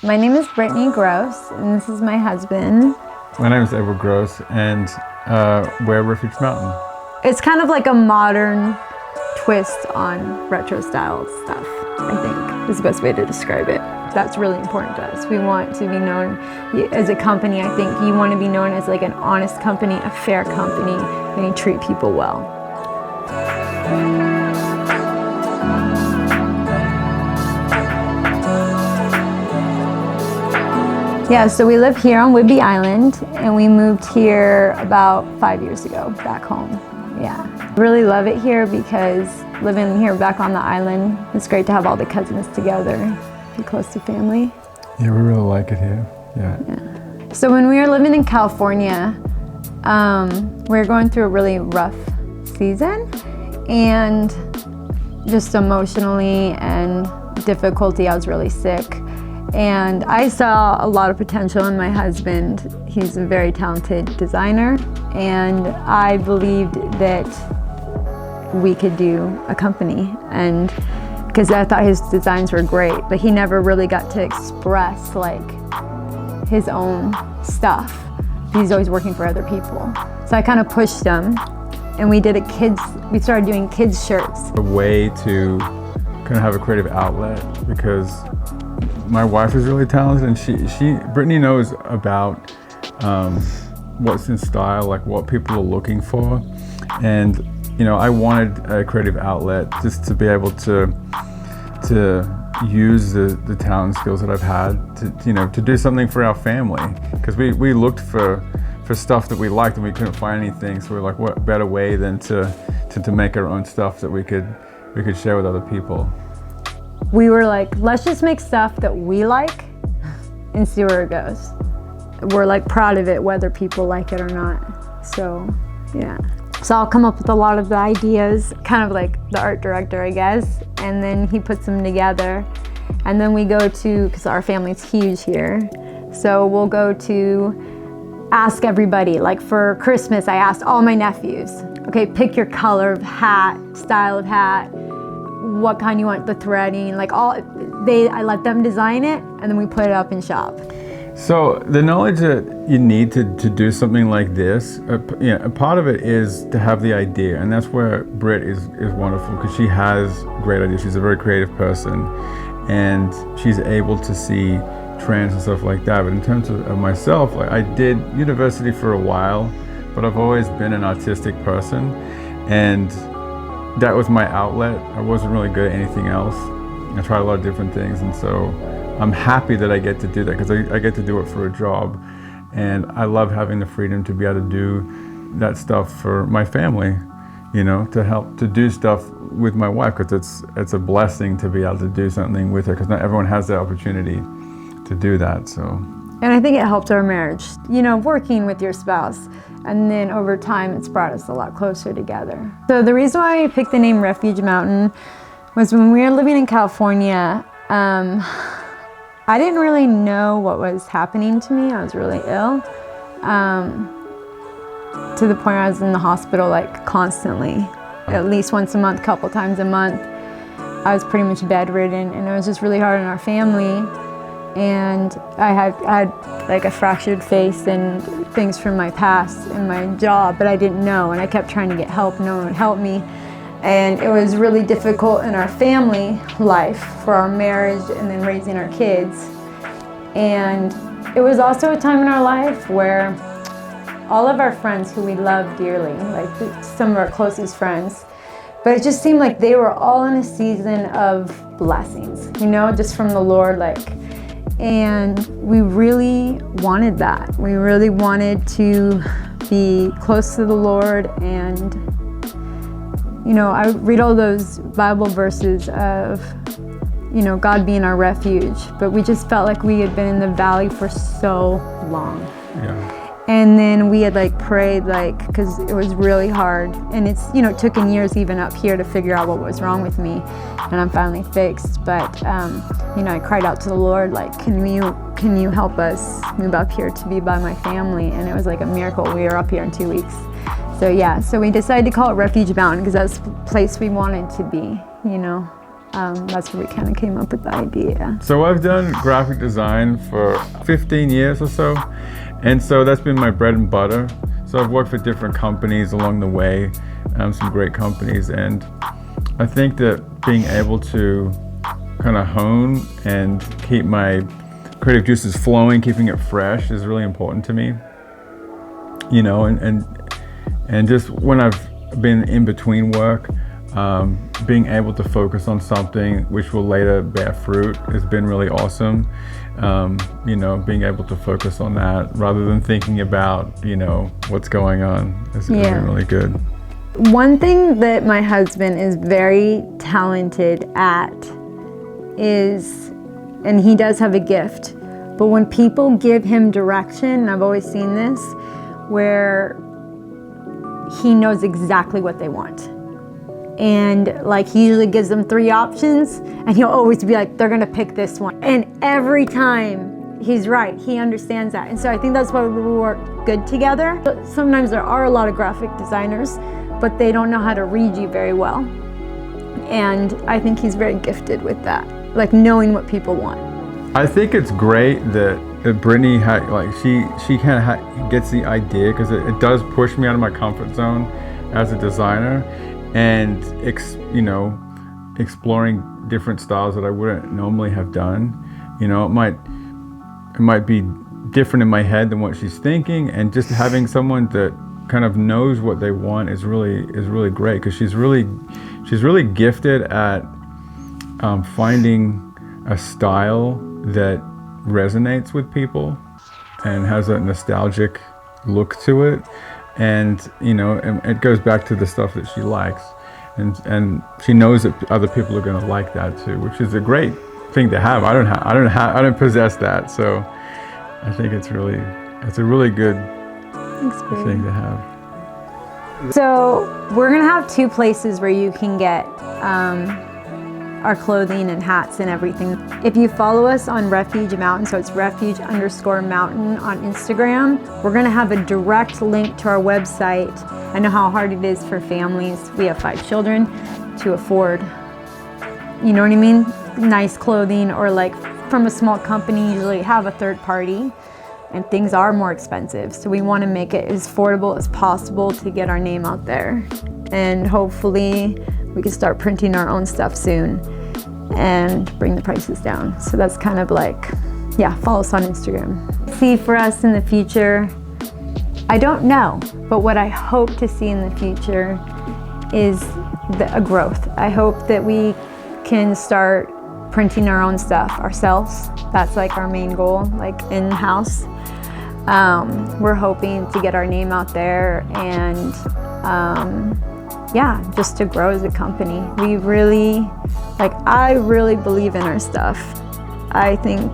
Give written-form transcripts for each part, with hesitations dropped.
My name is Brittany Gross, and this is my husband. My name is Edward Gross, and we're Refuge Mountain. It's kind of like a modern twist on retro style stuff, I think, is the best way to describe it. That's really important to us. We want to be known as a company. I think you want to be known as like an honest company, a fair company, and you treat people well. Yeah, so we live here on Whidbey Island, and we moved here about 5 years ago, back home. Yeah, really love it here because living here back on the island, it's great to have all the cousins together, be close to family. Yeah, we really like it here. Yeah. So when we were living in California, we were going through a really rough season, and just emotionally and difficulty, I was really sick. And I saw a lot of potential in my husband. He's a very talented designer, and I believed that we could do a company, and because I thought his designs were great, but he never really got to express like his own stuff. He's always working for other people. So I kind of pushed him, and we started doing kids shirts. A way to kind of have a creative outlet, because my wife is really talented, and Brittany knows about what's in style, like what people are looking for. And you know, I wanted a creative outlet just to be able to use the talent skills that I've had to do something for our family, because we looked for stuff that we liked and we couldn't find anything. So we're like, what better way than to make our own stuff that we could share with other people. We were like, let's just make stuff that we like and see where it goes. We're like proud of it, whether people like it or not. So, yeah. So I'll come up with a lot of the ideas, kind of like the art director, I guess, and then he puts them together. And then we go to, because our family's huge here, so we'll go to ask everybody. Like for Christmas, I asked all my nephews, okay, pick your color of hat, style of hat, what kind you want the threading, like I let them design it, and then we put it up in shop. So the knowledge that you need to do something like this, a part of it is to have the idea, and that's where Britt is wonderful, because she has great ideas. She's a very creative person, and she's able to see trends and stuff like that. But in terms of myself, like I did university for a while, but I've always been an artistic person, and that was my outlet. I wasn't really good at anything else. I tried a lot of different things, and so I'm happy that I get to do that, because I get to do it for a job, and I love having the freedom to be able to do that stuff for my family, you know, to help to do stuff with my wife, because it's a blessing to be able to do something with her, because not everyone has the opportunity to do that. So. And I think it helped our marriage, you know, working with your spouse. And then over time, it's brought us a lot closer together. So the reason why I picked the name Refuge Mountain was when we were living in California, I didn't really know what was happening to me. I was really ill, to the point where I was in the hospital like constantly, at least once a month, couple times a month. I was pretty much bedridden, and it was just really hard on our family. And I had like a fractured face and things from my past and my job, but I didn't know, and I kept trying to get help. No one would help me, and it was really difficult in our family life for our marriage and then raising our kids. And it was also a time in our life where all of our friends who we love dearly, like some of our closest friends, but it just seemed like they were all in a season of blessings, you know, just from the Lord, and we really wanted that. We really wanted to be close to the Lord, and you know, I read all those Bible verses of, you know, God being our refuge, but we just felt like we had been in the valley for so long. Yeah. And then we had like prayed, like, because it was really hard, and it's, you know, it took years even up here to figure out what was wrong with me, and I'm finally fixed. But you know, I cried out to the Lord, like, can you help us move up here to be by my family? And it was like a miracle. We were up here in 2 weeks. So yeah, so we decided to call it Refuge Mountain, because that's the place we wanted to be, you know. that's where we kind of came up with the idea. So I've done graphic design for 15 years or so, and so that's been my bread and butter. So I've worked for different companies along the way, some great companies, and I think that being able to kind of hone and keep my creative juices flowing, keeping it fresh is really important to me. You know, and just when I've been in between work, being able to focus on something which will later bear fruit has been really awesome. You know, being able to focus on that rather than thinking about, you know, what's going on has been really good. One thing that my husband is very talented at is, and he does have a gift, but when people give him direction, and I've always seen this, where he knows exactly what they want. And like he usually gives them 3 options and he'll always be like, they're gonna pick this one. And every time he's right, he understands that. And so I think that's why we work good together. But sometimes there are a lot of graphic designers, but they don't know how to read you very well. And I think he's very gifted with that, like knowing what people want. I think it's great that Brittany she kind of gets the idea, because it does push me out of my comfort zone as a designer, and you know, exploring different styles that I wouldn't normally have done. You know, it might be different in my head than what she's thinking, and just having someone that kind of knows what they want is really great, because she's really gifted at finding a style that resonates with people and has a nostalgic look to it, and you know, and it goes back to the stuff that she likes, and she knows that other people are going to like that too, which is a great thing to have. I don't possess that, so I think it's a really good thing to have. So we're gonna have 2 places where you can get our clothing and hats and everything. If you follow us on Refuge Mountain, so it's Refuge_Mountain on Instagram, we're gonna have a direct link to our website. I know how hard it is for families. We have 5 children to afford, you know what I mean? Nice clothing, or like from a small company, usually have a third party, and things are more expensive. So we wanna make it as affordable as possible to get our name out there. And hopefully we can start printing our own stuff soon and bring the prices down. So that's kind of like, yeah, follow us on Instagram. See for us in the future, I don't know, but what I hope to see in the future is a growth. I hope that we can start printing our own stuff ourselves. That's like our main goal, like in-house. We're hoping to get our name out there and yeah, just to grow as a company. I really believe in our stuff. I think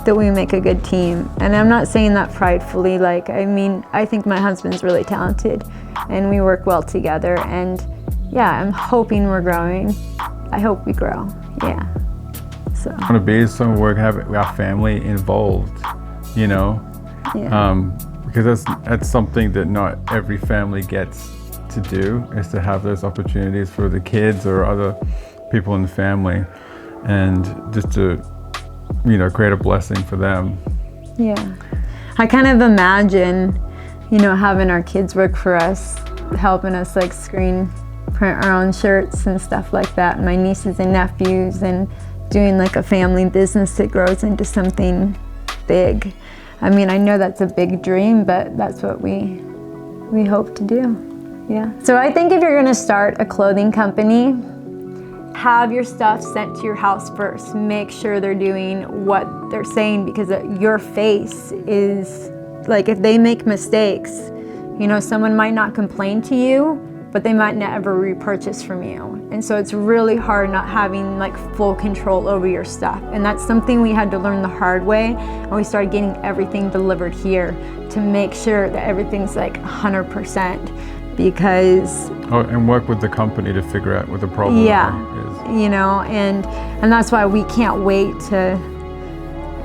that we make a good team. And I'm not saying that pridefully, I think my husband's really talented and we work well together, and yeah, I'm hoping we're growing. I hope we grow, yeah. So. I want to be somewhere where we have our family involved, you know? Yeah. Because that's something that not every family gets to do, is to have those opportunities for the kids or other people in the family, and just to, you know, create a blessing for them. Yeah. I kind of imagine, you know, having our kids work for us, helping us like screen print our own shirts and stuff like that, and my nieces and nephews, and doing like a family business that grows into something big. I mean, I know that's a big dream, but that's what we hope to do. Yeah. So I think if you're gonna start a clothing company, have your stuff sent to your house first. Make sure they're doing what they're saying, because your face is, like, if they make mistakes, you know, someone might not complain to you, but they might never repurchase from you. And so it's really hard not having like full control over your stuff. And that's something we had to learn the hard way. And we started getting everything delivered here to make sure that everything's like 100%, because... Oh, and work with the company to figure out what the problem is. You know, and that's why we can't wait to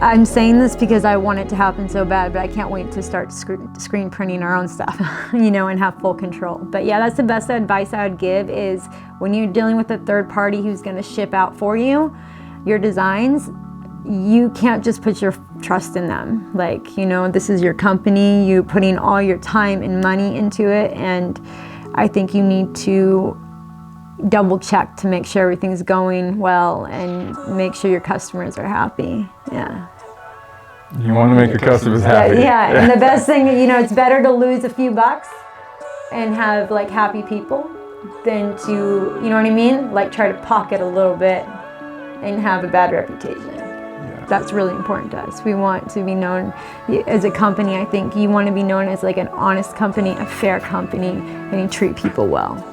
I'm saying this because I want it to happen so bad, but I can't wait to start screen printing our own stuff, you know, and have full control. But yeah, that's the best advice I would give, is when you're dealing with a third party who's going to ship out for you your designs, you can't just put your trust in them. Like, you know, this is your company, you putting all your time and money into it, and I think you need to double check to make sure everything's going well and make sure your customers are happy. Yeah. You want to make your customers happy. Yeah, and the best thing, you know, it's better to lose a few bucks and have like happy people than to, you know what I mean? Like try to pocket a little bit and have a bad reputation. Yeah. That's really important to us. We want to be known as a company. I think you want to be known as like an honest company, a fair company, and you treat people well.